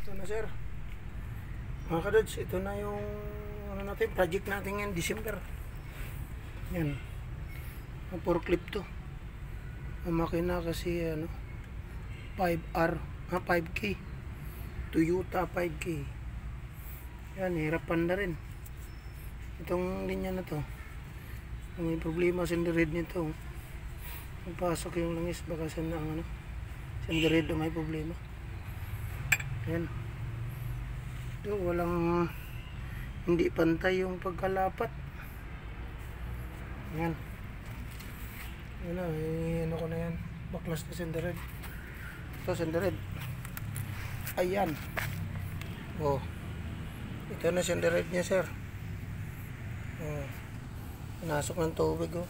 Ito na sir, mga kadods, ito na yung ano natin, project natin ngayon December. Yan, ang forklift to, ang makina kasi ano 5K Toyota 5K. Yan, hirapan na rin itong linya na to. May problema sa red nito, magpasok yung langis, baka sa ano red may problema. Yan, ito walang, hindi pantay yung pagkalapat. Yan, yan na, ano ko na yan, baklas na sendered. Ito sendered, ayan, oh, ito na sendered niya sir. Oh, pinasok ng tubig, oh.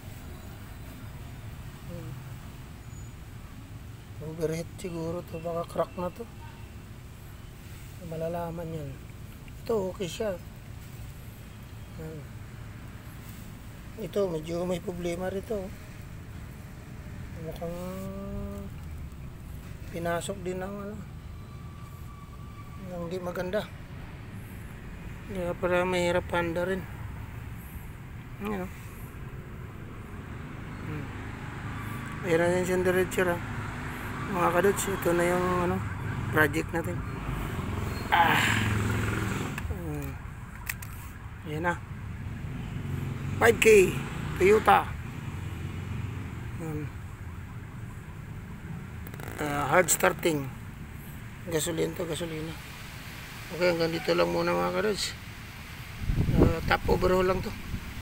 Overheat siguro to, baka crack na to, malalaman yan. Ito okay siya. Ito medyo may problema rito, mukhang pinasok din ng ano, hindi maganda, kaya para mahirap handa rin. Ano, ayan na yung sendered sir, mga kadods. Ito na yung ano, project natin. Ayan na, 5K Toyota, hard starting, gasolina to, gasolina. Okay, hanggang dito lang muna mga kadods. Top overhaul lang to.